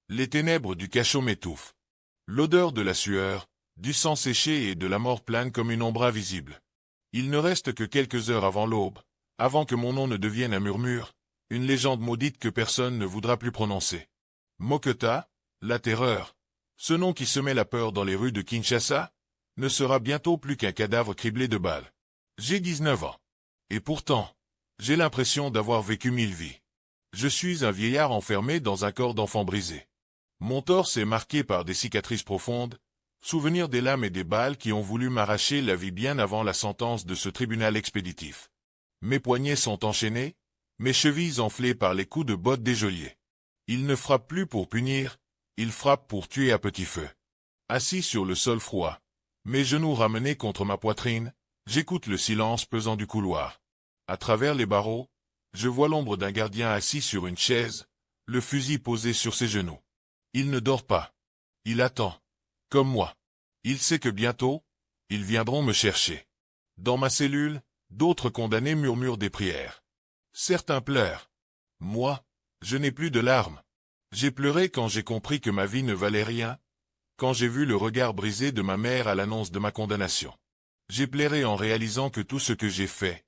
Les ténèbres du cachot m'étouffent. L'odeur de la sueur, du sang séché et de la mort plane comme une ombre invisible. Il ne reste que quelques heures avant l'aube, avant que mon nom ne devienne un murmure, une légende maudite que personne ne voudra plus prononcer. Moketa, la terreur, ce nom qui semait la peur dans les rues de Kinshasa, ne sera bientôt plus qu'un cadavre criblé de balles. J'ai 19 ans. Et pourtant, j'ai l'impression d'avoir vécu 1000 vies. Je suis un vieillard enfermé dans un corps d'enfant brisé. Mon torse est marqué par des cicatrices profondes, souvenirs des lames et des balles qui ont voulu m'arracher la vie bien avant la sentence de ce tribunal expéditif. Mes poignets sont enchaînés, mes chevilles enflées par les coups de botte des geôliers. Ils ne frappent plus pour punir, ils frappent pour tuer à petit feu. Assis sur le sol froid, mes genoux ramenés contre ma poitrine, j'écoute le silence pesant du couloir. À travers les barreaux, je vois l'ombre d'un gardien assis sur une chaise, le fusil posé sur ses genoux. Il ne dort pas. Il attend. Comme moi. Il sait que bientôt, ils viendront me chercher. Dans ma cellule, d'autres condamnés murmurent des prières. Certains pleurent. Moi, je n'ai plus de larmes. J'ai pleuré quand j'ai compris que ma vie ne valait rien, quand j'ai vu le regard brisé de ma mère à l'annonce de ma condamnation. J'ai pleuré en réalisant que tout ce que j'ai fait,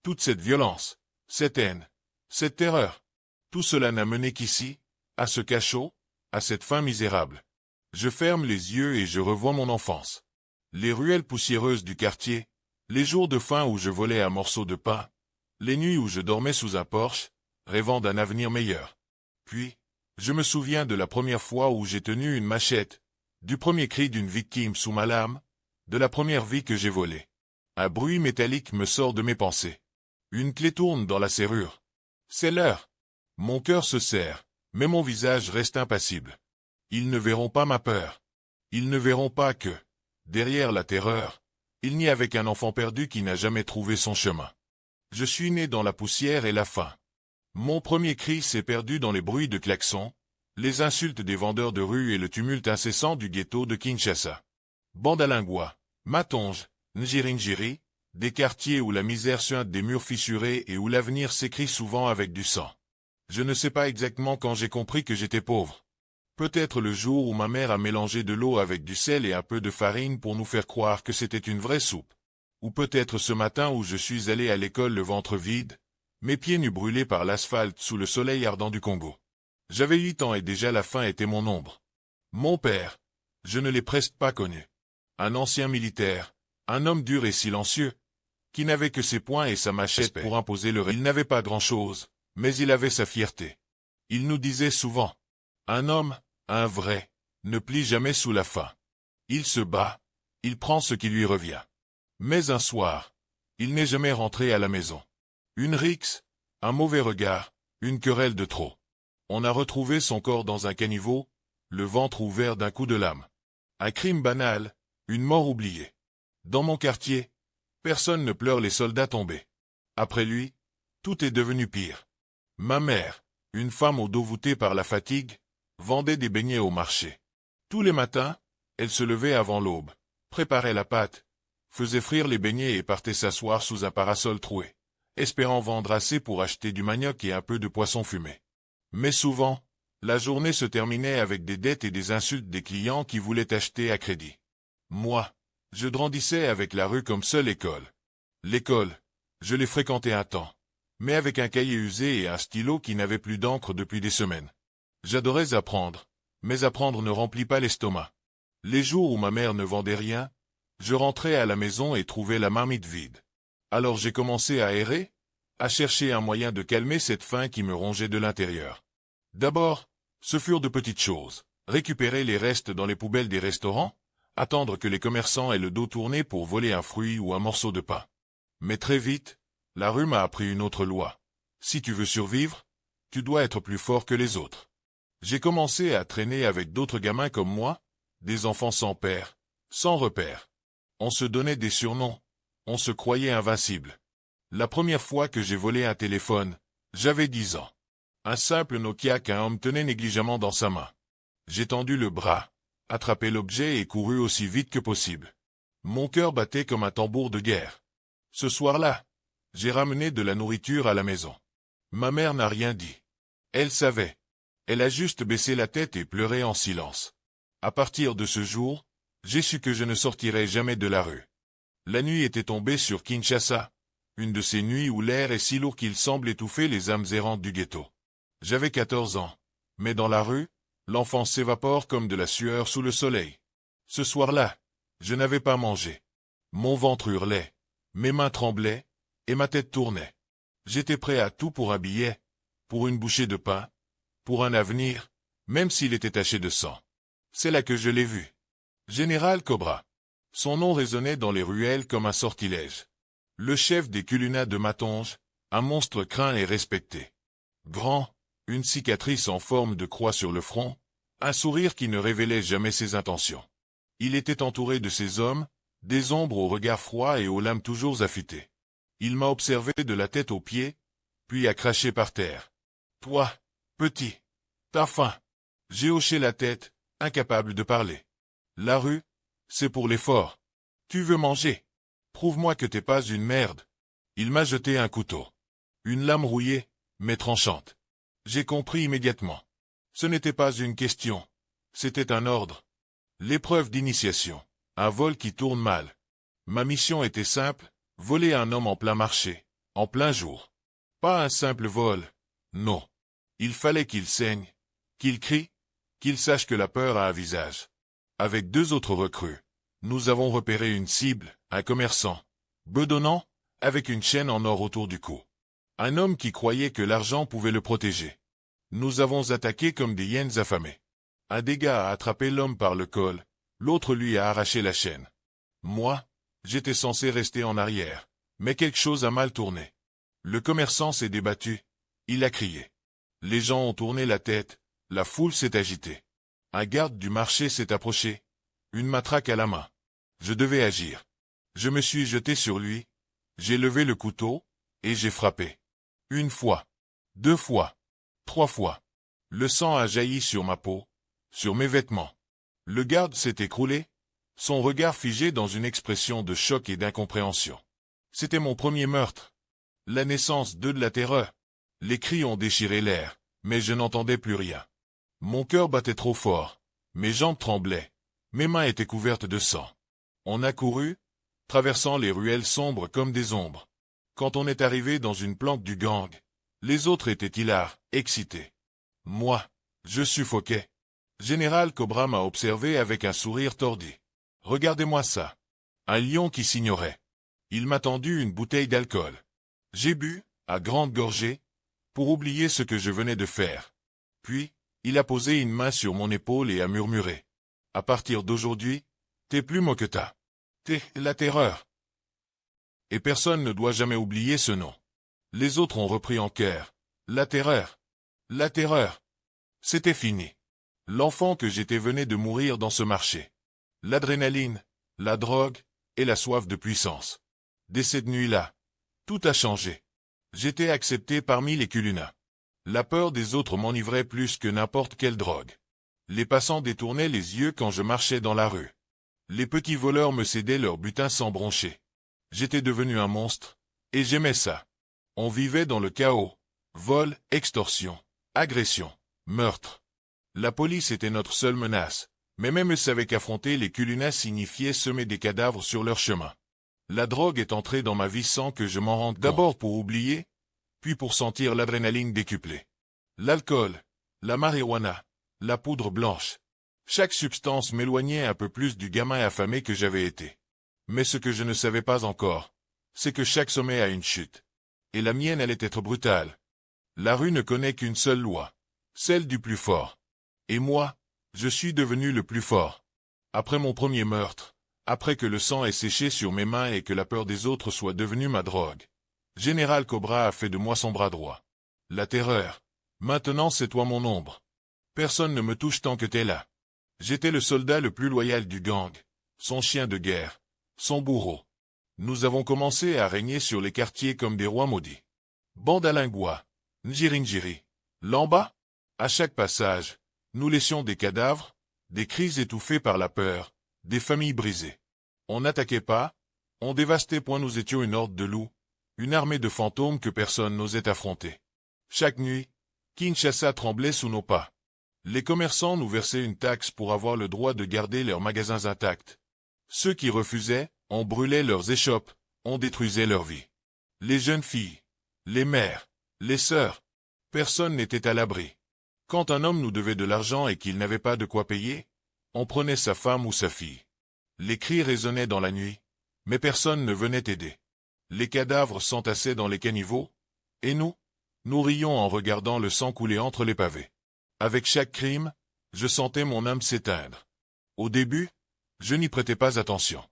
toute cette violence, cette haine, cette terreur, tout cela n'a mené qu'ici, à ce cachot, à cette fin misérable. Je ferme les yeux et je revois mon enfance. Les ruelles poussiéreuses du quartier, les jours de faim où je volais un morceau de pain, les nuits où je dormais sous un porche, rêvant d'un avenir meilleur. Puis, je me souviens de la première fois où j'ai tenu une machette, du premier cri d'une victime sous ma lame, de la première vie que j'ai volée. Un bruit métallique me sort de mes pensées. Une clé tourne dans la serrure. C'est l'heure. Mon cœur se serre, mais mon visage reste impassible. Ils ne verront pas ma peur. Ils ne verront pas que, derrière la terreur, il n'y avait qu'un enfant perdu qui n'a jamais trouvé son chemin. Je suis né dans la poussière et la faim. Mon premier cri s'est perdu dans les bruits de klaxons, les insultes des vendeurs de rue et le tumulte incessant du ghetto de Kinshasa. Bandalingwa, Matonge, Njiringiri, des quartiers où la misère suinte des murs fissurés et où l'avenir s'écrit souvent avec du sang. Je ne sais pas exactement quand j'ai compris que j'étais pauvre. Peut-être le jour où ma mère a mélangé de l'eau avec du sel et un peu de farine pour nous faire croire que c'était une vraie soupe. Ou peut-être ce matin où je suis allé à l'école le ventre vide, mes pieds nus brûlés par l'asphalte sous le soleil ardent du Congo. J'avais 8 ans et déjà la faim était mon ombre. Mon père, je ne l'ai presque pas connu. Un ancien militaire, un homme dur et silencieux, qui n'avait que ses poings et sa machette pour imposer le règne. Il n'avait pas grand-chose, mais il avait sa fierté. Il nous disait souvent, « Un homme, un vrai, ne plie jamais sous la faim. Il se bat, il prend ce qui lui revient. » Mais un soir, il n'est jamais rentré à la maison. Une rixe, un mauvais regard, une querelle de trop. On a retrouvé son corps dans un caniveau, le ventre ouvert d'un coup de lame. Un crime banal, une mort oubliée. Dans mon quartier, personne ne pleure les soldats tombés. Après lui, tout est devenu pire. Ma mère, une femme au dos voûté par la fatigue, vendait des beignets au marché. Tous les matins, elle se levait avant l'aube, préparait la pâte, faisait frire les beignets et partait s'asseoir sous un parasol troué, espérant vendre assez pour acheter du manioc et un peu de poisson fumé. Mais souvent, la journée se terminait avec des dettes et des insultes des clients qui voulaient acheter à crédit. Moi, je grandissais avec la rue comme seule école. L'école, je l'ai fréquentée un temps, mais avec un cahier usé et un stylo qui n'avait plus d'encre depuis des semaines. J'adorais apprendre, mais apprendre ne remplit pas l'estomac. Les jours où ma mère ne vendait rien, je rentrais à la maison et trouvais la marmite vide. Alors j'ai commencé à errer, à chercher un moyen de calmer cette faim qui me rongeait de l'intérieur. D'abord, ce furent de petites choses. Récupérer les restes dans les poubelles des restaurants, attendre que les commerçants aient le dos tourné pour voler un fruit ou un morceau de pain. Mais très vite, la rue m'a appris une autre loi. Si tu veux survivre, tu dois être plus fort que les autres. J'ai commencé à traîner avec d'autres gamins comme moi, des enfants sans père, sans repère. On se donnait des surnoms, on se croyait invincible. La première fois que j'ai volé un téléphone, j'avais 10 ans. Un simple Nokia qu'un homme tenait négligemment dans sa main. J'ai tendu le bras, attrapé l'objet et couru aussi vite que possible. Mon cœur battait comme un tambour de guerre. Ce soir-là, j'ai ramené de la nourriture à la maison. Ma mère n'a rien dit. Elle savait. Elle a juste baissé la tête et pleuré en silence. À partir de ce jour, j'ai su que je ne sortirais jamais de la rue. La nuit était tombée sur Kinshasa, une de ces nuits où l'air est si lourd qu'il semble étouffer les âmes errantes du ghetto. J'avais 14 ans, mais dans la rue, l'enfance s'évapore comme de la sueur sous le soleil. Ce soir-là, je n'avais pas mangé. Mon ventre hurlait, mes mains tremblaient, et ma tête tournait. J'étais prêt à tout pour un billet, pour une bouchée de pain, pour un avenir, même s'il était taché de sang. C'est là que je l'ai vu. Général Cobra. Son nom résonnait dans les ruelles comme un sortilège. Le chef des Kuluna de Matonge, un monstre craint et respecté. Grand, une cicatrice en forme de croix sur le front, un sourire qui ne révélait jamais ses intentions. Il était entouré de ses hommes, des ombres au regard froid et aux lames toujours affûtées. Il m'a observé de la tête aux pieds, puis a craché par terre. « Toi, petit, t'as faim !» J'ai hoché la tête, incapable de parler. « La rue, c'est pour les forts. Tu veux manger? Prouve-moi que t'es pas une merde. » Il m'a jeté un couteau. Une lame rouillée, mais tranchante. J'ai compris immédiatement. Ce n'était pas une question. C'était un ordre. L'épreuve d'initiation. Un vol qui tourne mal. Ma mission était simple, voler un homme en plein marché, en plein jour. Pas un simple vol. Non. Il fallait qu'il saigne, qu'il crie, qu'il sache que la peur a un visage. Avec 2 autres recrues, nous avons repéré une cible, un commerçant, bedonnant, avec une chaîne en or autour du cou. Un homme qui croyait que l'argent pouvait le protéger. Nous avons attaqué comme des hyènes affamées. Un des gars a attrapé l'homme par le col, l'autre lui a arraché la chaîne. Moi, j'étais censé rester en arrière, mais quelque chose a mal tourné. Le commerçant s'est débattu, il a crié. Les gens ont tourné la tête, la foule s'est agitée. Un garde du marché s'est approché, une matraque à la main. Je devais agir. Je me suis jeté sur lui, j'ai levé le couteau, et j'ai frappé. 1 fois, 2 fois, 3 fois. Le sang a jailli sur ma peau, sur mes vêtements. Le garde s'est écroulé, son regard figé dans une expression de choc et d'incompréhension. C'était mon premier meurtre. La naissance de la terreur. Les cris ont déchiré l'air, mais je n'entendais plus rien. Mon cœur battait trop fort, mes jambes tremblaient, mes mains étaient couvertes de sang. On a couru, traversant les ruelles sombres comme des ombres. Quand on est arrivé dans une planque du gang, les autres étaient hilars, excités. Moi, je suffoquais. Général Cobra m'a observé avec un sourire tordu. « Regardez-moi ça. Un lion qui s'ignorait. » Il m'a tendu une bouteille d'alcool. J'ai bu, à grande gorgée, pour oublier ce que je venais de faire. Puis, il a posé une main sur mon épaule et a murmuré. « À partir d'aujourd'hui, t'es plus Moketa. T'es la terreur. » Et personne ne doit jamais oublier ce nom. Les autres ont repris en chœur. La terreur. La terreur. C'était fini. L'enfant que j'étais venait de mourir dans ce marché. L'adrénaline, la drogue et la soif de puissance. Dès cette nuit-là, tout a changé. J'étais accepté parmi les Kuluna. La peur des autres m'enivrait plus que n'importe quelle drogue. Les passants détournaient les yeux quand je marchais dans la rue. Les petits voleurs me cédaient leur butin sans broncher. J'étais devenu un monstre, et j'aimais ça. On vivait dans le chaos. Vol, extorsion, agression, meurtre. La police était notre seule menace, mais même eux savaient qu'affronter les Kuluna signifiait semer des cadavres sur leur chemin. La drogue est entrée dans ma vie sans que je m'en rende compte. D'abord pour oublier, puis pour sentir l'adrénaline décuplée. L'alcool, la marijuana, la poudre blanche. Chaque substance m'éloignait un peu plus du gamin affamé que j'avais été. Mais ce que je ne savais pas encore, c'est que chaque sommet a une chute. Et la mienne allait être brutale. La rue ne connaît qu'une seule loi, celle du plus fort. Et moi, je suis devenu le plus fort. Après mon premier meurtre, après que le sang ait séché sur mes mains et que la peur des autres soit devenue ma drogue, Général Cobra a fait de moi son bras droit. La terreur. Maintenant c'est toi mon ombre. Personne ne me touche tant que t'es là. J'étais le soldat le plus loyal du gang, son chien de guerre, son bourreau. Nous avons commencé à régner sur les quartiers comme des rois maudits. Bandalingua, Njiringiri, Lamba. À chaque passage, nous laissions des cadavres, des cris étouffés par la peur, des familles brisées. On n'attaquait pas, on dévastait point, nous étions une horde de loups, une armée de fantômes que personne n'osait affronter. Chaque nuit, Kinshasa tremblait sous nos pas. Les commerçants nous versaient une taxe pour avoir le droit de garder leurs magasins intacts. Ceux qui refusaient, on brûlait leurs échoppes, on détruisait leur vie. Les jeunes filles, les mères, les sœurs, personne n'était à l'abri. Quand un homme nous devait de l'argent et qu'il n'avait pas de quoi payer, on prenait sa femme ou sa fille. Les cris résonnaient dans la nuit, mais personne ne venait aider. Les cadavres s'entassaient dans les caniveaux, et nous rions en regardant le sang couler entre les pavés. Avec chaque crime, je sentais mon âme s'éteindre. Au début, je n'y prêtais pas attention.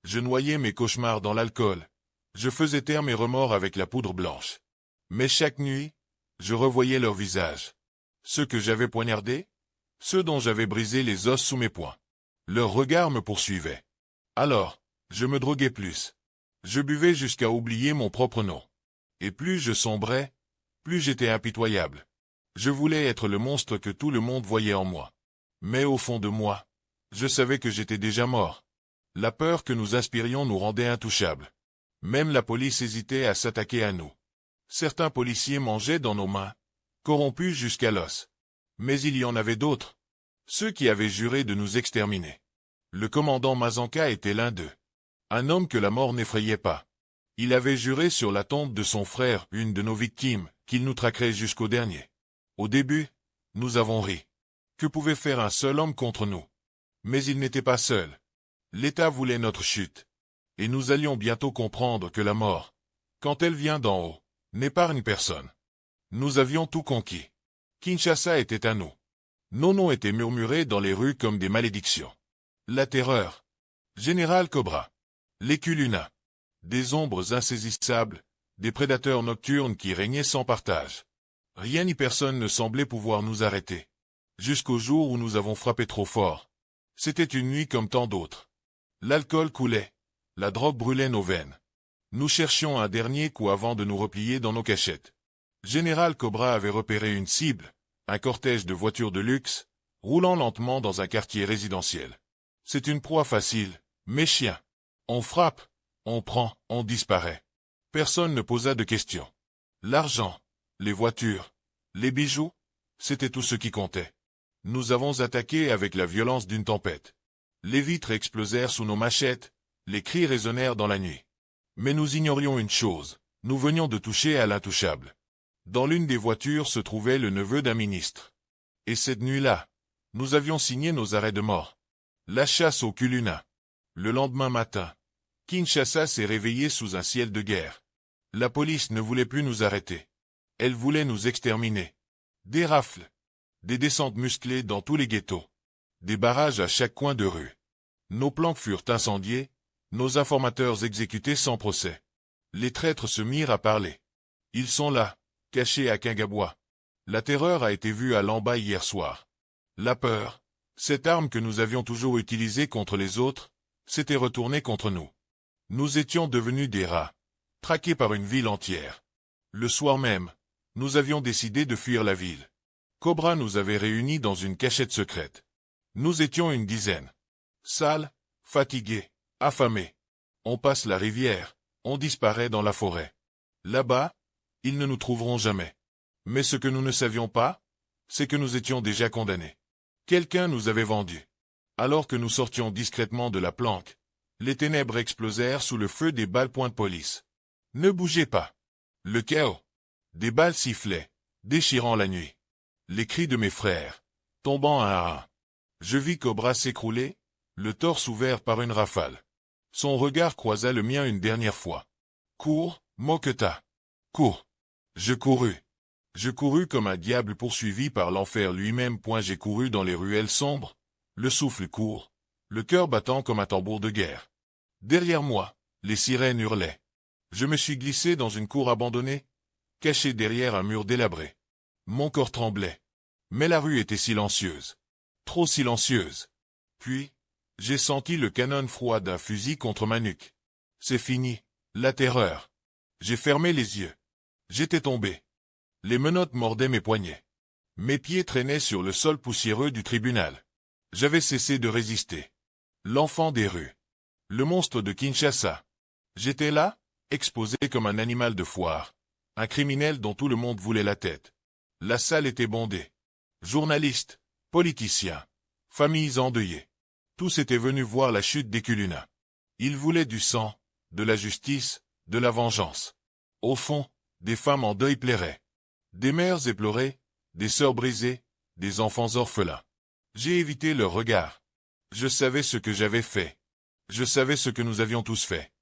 Je noyais mes cauchemars dans l'alcool. Je faisais taire mes remords avec la poudre blanche. Mais chaque nuit, je revoyais leurs visages. Ceux que j'avais poignardés, ceux dont j'avais brisé les os sous mes poings. Leur regard me poursuivait. Alors, je me droguais plus. Je buvais jusqu'à oublier mon propre nom. Et plus je sombrais, plus j'étais impitoyable. Je voulais être le monstre que tout le monde voyait en moi. Mais au fond de moi, je savais que j'étais déjà mort. La peur que nous inspirions nous rendait intouchables. Même la police hésitait à s'attaquer à nous. Certains policiers mangeaient dans nos mains, corrompus jusqu'à l'os. Mais il y en avait d'autres. Ceux qui avaient juré de nous exterminer. Le commandant Mazanka était l'un d'eux. Un homme que la mort n'effrayait pas. Il avait juré sur la tombe de son frère, une de nos victimes, qu'il nous traquerait jusqu'au dernier. Au début, nous avons ri. Que pouvait faire un seul homme contre nous? Mais il n'était pas seul. L'État voulait notre chute. Et nous allions bientôt comprendre que la mort, quand elle vient d'en haut, n'épargne personne. Nous avions tout conquis. Kinshasa était à nous. Nos noms étaient murmurés dans les rues comme des malédictions. La terreur. Général Cobra. L'Éculuna. Des ombres insaisissables, des prédateurs nocturnes qui régnaient sans partage. Rien ni personne ne semblait pouvoir nous arrêter. Jusqu'au jour où nous avons frappé trop fort. C'était une nuit comme tant d'autres. L'alcool coulait. La drogue brûlait nos veines. Nous cherchions un dernier coup avant de nous replier dans nos cachettes. Général Cobra avait repéré une cible, un cortège de voitures de luxe, roulant lentement dans un quartier résidentiel. C'est une proie facile, mes chiens. On frappe, on prend, on disparaît. Personne ne posa de questions. L'argent, les voitures, les bijoux, c'était tout ce qui comptait. Nous avons attaqué avec la violence d'une tempête. Les vitres explosèrent sous nos machettes, les cris résonnèrent dans la nuit. Mais nous ignorions une chose, nous venions de toucher à l'intouchable. Dans l'une des voitures se trouvait le neveu d'un ministre. Et cette nuit-là, nous avions signé nos arrêts de mort. La chasse au Kuluna. Le lendemain matin, Kinshasa s'est réveillée sous un ciel de guerre. La police ne voulait plus nous arrêter. Elle voulait nous exterminer. Des rafles. Des descentes musclées dans tous les ghettos. Des barrages à chaque coin de rue. Nos planques furent incendiées, nos informateurs exécutés sans procès. Les traîtres se mirent à parler. Ils sont là, cachés à Kingabois. La terreur a été vue à Lamba hier soir. La peur, cette arme que nous avions toujours utilisée contre les autres, s'était retournée contre nous. Nous étions devenus des rats, traqués par une ville entière. Le soir même, nous avions décidé de fuir la ville. Cobra nous avait réunis dans une cachette secrète. Nous étions une dizaine. Sales, fatigués, affamés. On passe la rivière, on disparaît dans la forêt. Là-bas, ils ne nous trouveront jamais. Mais ce que nous ne savions pas, c'est que nous étions déjà condamnés. Quelqu'un nous avait vendus. Alors que nous sortions discrètement de la planque, les ténèbres explosèrent sous le feu des balles point de police. Ne bougez pas. Le chaos. Des balles sifflaient, déchirant la nuit. Les cris de mes frères, tombant un à un. Je vis Cobra s'écrouler, le torse ouvert par une rafale. Son regard croisa le mien une dernière fois. Cours, Moketa. Cours. Je courus. Je courus comme un diable poursuivi par l'enfer lui-même. J'ai couru dans les ruelles sombres, le souffle court, le cœur battant comme un tambour de guerre. Derrière moi, les sirènes hurlaient. Je me suis glissé dans une cour abandonnée, caché derrière un mur délabré. Mon corps tremblait. Mais la rue était silencieuse. Trop silencieuse. Puis, j'ai senti le canon froid d'un fusil contre ma nuque. C'est fini, la terreur. J'ai fermé les yeux. J'étais tombé. Les menottes mordaient mes poignets. Mes pieds traînaient sur le sol poussiéreux du tribunal. J'avais cessé de résister. L'enfant des rues. Le monstre de Kinshasa. J'étais là, exposé comme un animal de foire. Un criminel dont tout le monde voulait la tête. La salle était bondée. Journalistes, politiciens, familles endeuillées. Tous étaient venus voir la chute des Culuna. Ils voulaient du sang, de la justice, de la vengeance. Au fond, des femmes en deuil plairaient. Des mères éplorées, des sœurs brisées, des enfants orphelins. J'ai évité leur regard. Je savais ce que j'avais fait. Je savais ce que nous avions tous fait.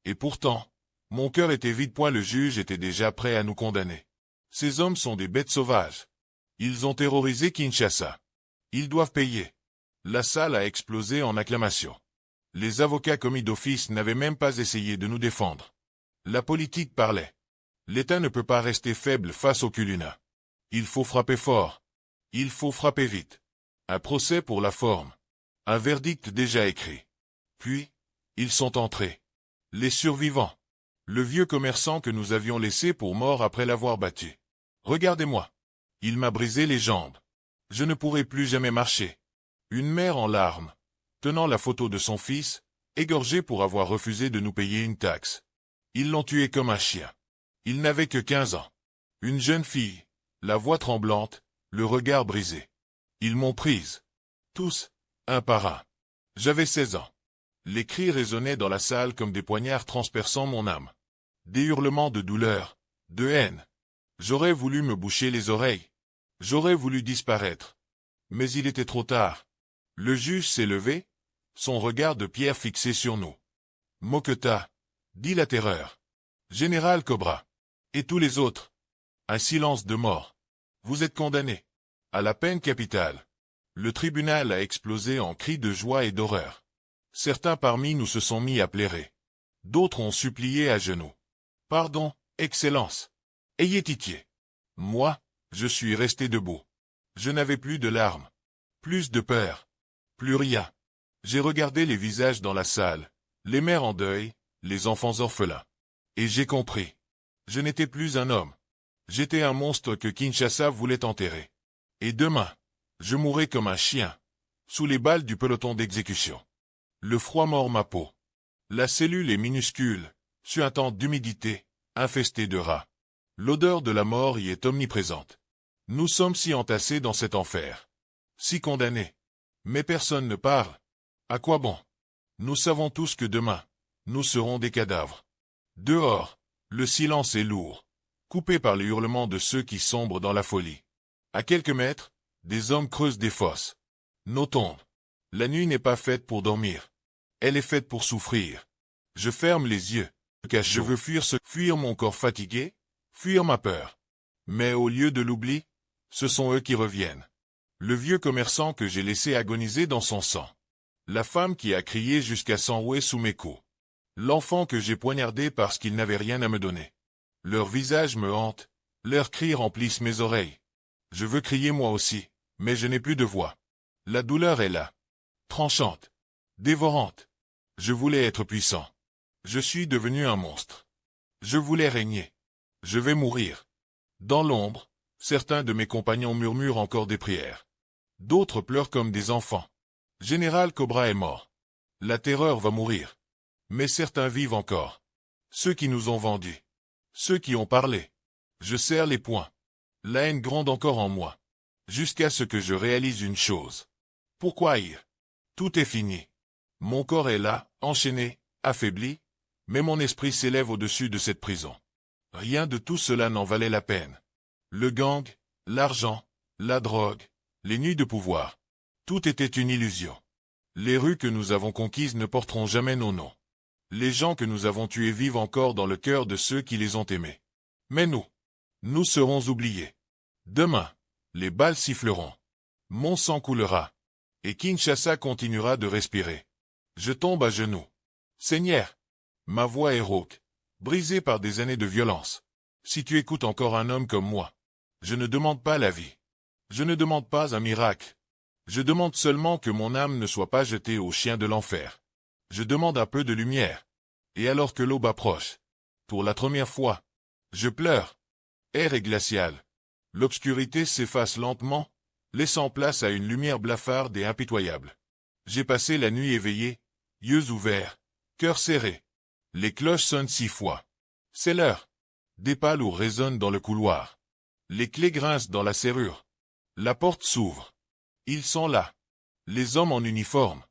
Et pourtant, mon cœur était vide. Le juge était déjà prêt à nous condamner. Ces hommes sont des bêtes sauvages. Ils ont terrorisé Kinshasa. Ils doivent payer. La salle a explosé en acclamations. Les avocats commis d'office n'avaient même pas essayé de nous défendre. La politique parlait. L'État ne peut pas rester faible face aux Culuna. Il faut frapper fort. Il faut frapper vite. Un procès pour la forme. Un verdict déjà écrit. Puis, ils sont entrés. Les survivants. Le vieux commerçant que nous avions laissé pour mort après l'avoir battu. Regardez-moi. Il m'a brisé les jambes. Je ne pourrai plus jamais marcher. Une mère en larmes, tenant la photo de son fils, égorgé pour avoir refusé de nous payer une taxe. Ils l'ont tué comme un chien. Il n'avait que 15 ans. Une jeune fille, la voix tremblante, le regard brisé. Ils m'ont prise. Tous, un par un. J'avais 16 ans. Les cris résonnaient dans la salle comme des poignards transperçant mon âme. Des hurlements de douleur, de haine. J'aurais voulu me boucher les oreilles. J'aurais voulu disparaître. Mais il était trop tard. Le juge s'est levé, son regard de pierre fixé sur nous. Moketa, dit la terreur. Général Cobra. Et tous les autres. Un silence de mort. Vous êtes condamnés. À la peine capitale. Le tribunal a explosé en cris de joie et d'horreur. Certains parmi nous se sont mis à plairer. D'autres ont supplié à genoux. Pardon, Excellence. Ayez pitié. Moi, je suis resté debout. Je n'avais plus de larmes. Plus de peur. Plus rien. J'ai regardé les visages dans la salle, les mères en deuil, les enfants orphelins. Et j'ai compris. Je n'étais plus un homme. J'étais un monstre que Kinshasa voulait enterrer. Et demain, je mourrai comme un chien, sous les balles du peloton d'exécution. Le froid mord ma peau. La cellule est minuscule, suintante d'humidité, infestée de rats. L'odeur de la mort y est omniprésente. Nous sommes si entassés dans cet enfer. Si condamnés. Mais personne ne parle. À quoi bon? Nous savons tous que demain, nous serons des cadavres. Dehors, le silence est lourd, coupé par les hurlements de ceux qui sombrent dans la folie. À quelques mètres, des hommes creusent des fosses. Nos tombes. La nuit n'est pas faite pour dormir. Elle est faite pour souffrir. Je ferme les yeux. Je veux fuir mon corps fatigué, fuir ma peur. Mais au lieu de l'oubli, ce sont eux qui reviennent. Le vieux commerçant que j'ai laissé agoniser dans son sang. La femme qui a crié jusqu'à s'enrouer sous mes coups. L'enfant que j'ai poignardé parce qu'il n'avait rien à me donner. Leurs visages me hantent, leurs cris remplissent mes oreilles. Je veux crier moi aussi, mais je n'ai plus de voix. La douleur est là. Tranchante. Dévorante. Je voulais être puissant. Je suis devenu un monstre. Je voulais régner. Je vais mourir. Dans l'ombre, certains de mes compagnons murmurent encore des prières. D'autres pleurent comme des enfants. Général Cobra est mort. La terreur va mourir. Mais certains vivent encore. Ceux qui nous ont vendus. Ceux qui ont parlé. Je serre les poings. La haine gronde encore en moi. Jusqu'à ce que je réalise une chose. Pourquoi haïr? Tout est fini. Mon corps est là, enchaîné, affaibli, mais mon esprit s'élève au-dessus de cette prison. Rien de tout cela n'en valait la peine. Le gang, l'argent, la drogue, les nuits de pouvoir. Tout était une illusion. Les rues que nous avons conquises ne porteront jamais nos noms. Les gens que nous avons tués vivent encore dans le cœur de ceux qui les ont aimés. Mais nous serons oubliés. Demain, les balles siffleront. Mon sang coulera. Et Kinshasa continuera de respirer. Je tombe à genoux. Seigneur. Ma voix est rauque, brisée par des années de violence. Si tu écoutes encore un homme comme moi, je ne demande pas la vie. Je ne demande pas un miracle. Je demande seulement que mon âme ne soit pas jetée aux chiens de l'enfer. Je demande un peu de lumière. Et alors que l'aube approche, pour la première fois, je pleure. Air est glacial. L'obscurité s'efface lentement, laissant place à une lumière blafarde et impitoyable. J'ai passé la nuit éveillé, yeux ouverts, cœur serré. Les cloches sonnent 6 fois. C'est l'heure. Des pas lourds résonnent dans le couloir. Les clés grincent dans la serrure. La porte s'ouvre. Ils sont là. Les hommes en uniforme.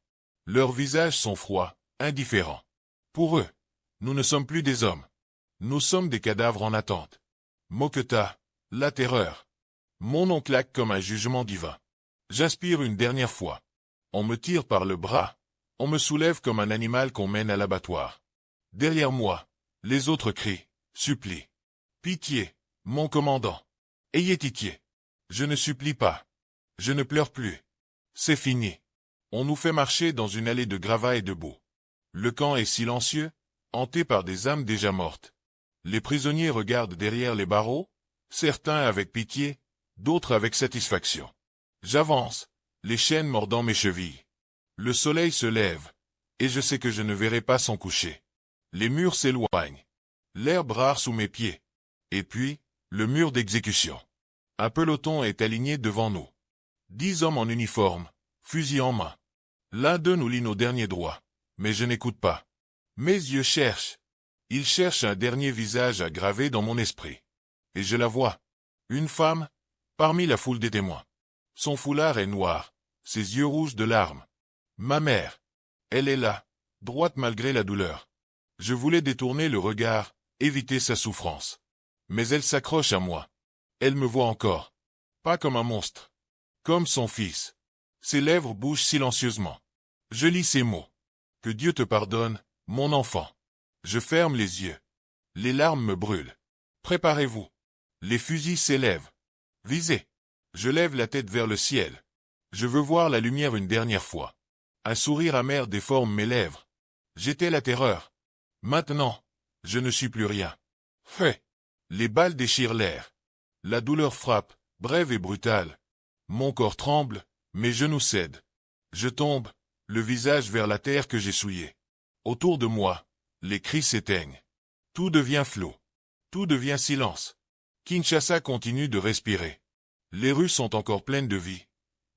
Leurs visages sont froids, indifférents. Pour eux, nous ne sommes plus des hommes. Nous sommes des cadavres en attente. Moketa, la terreur. Mon nom claque comme un jugement divin. J'inspire une dernière fois. On me tire par le bras. On me soulève comme un animal qu'on mène à l'abattoir. Derrière moi, les autres crient, supplient. Pitié, mon commandant. Ayez pitié. Je ne supplie pas. Je ne pleure plus. C'est fini. On nous fait marcher dans une allée de gravats et de boue. Le camp est silencieux, hanté par des âmes déjà mortes. Les prisonniers regardent derrière les barreaux, certains avec pitié, d'autres avec satisfaction. J'avance, les chaînes mordant mes chevilles. Le soleil se lève, et je sais que je ne verrai pas son coucher. Les murs s'éloignent. L'herbe rare sous mes pieds. Et puis, le mur d'exécution. Un peloton est aligné devant nous. 10 hommes en uniforme, fusil en main. L'un d'eux nous lit nos derniers droits, mais je n'écoute pas. Mes yeux cherchent. Ils cherchent un dernier visage à graver dans mon esprit. Et je la vois. Une femme, parmi la foule des témoins. Son foulard est noir, ses yeux rouges de larmes. Ma mère. Elle est là, droite malgré la douleur. Je voulais détourner le regard, éviter sa souffrance. Mais elle s'accroche à moi. Elle me voit encore. Pas comme un monstre. Comme son fils. Ses lèvres bougent silencieusement. Je lis ces mots. Que Dieu te pardonne, mon enfant. Je ferme les yeux. Les larmes me brûlent. Préparez-vous. Les fusils s'élèvent. Visez. Je lève la tête vers le ciel. Je veux voir la lumière une dernière fois. Un sourire amer déforme mes lèvres. J'étais la terreur. Maintenant, je ne suis plus rien. Fait. Les balles déchirent l'air. La douleur frappe, brève et brutale. Mon corps tremble, mes genoux cèdent. Je tombe, le visage vers la terre que j'ai souillée. Autour de moi, les cris s'éteignent. Tout devient flou. Tout devient silence. Kinshasa continue de respirer. Les rues sont encore pleines de vie.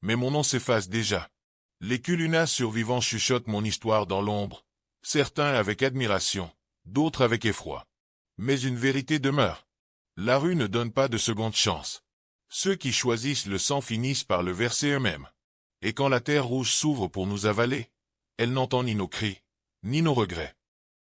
Mais mon nom s'efface déjà. Les Kulunas survivants chuchotent mon histoire dans l'ombre. Certains avec admiration, d'autres avec effroi. Mais une vérité demeure. La rue ne donne pas de seconde chance. Ceux qui choisissent le sang finissent par le verser eux-mêmes. Et quand la terre rouge s'ouvre pour nous avaler, elle n'entend ni nos cris, ni nos regrets.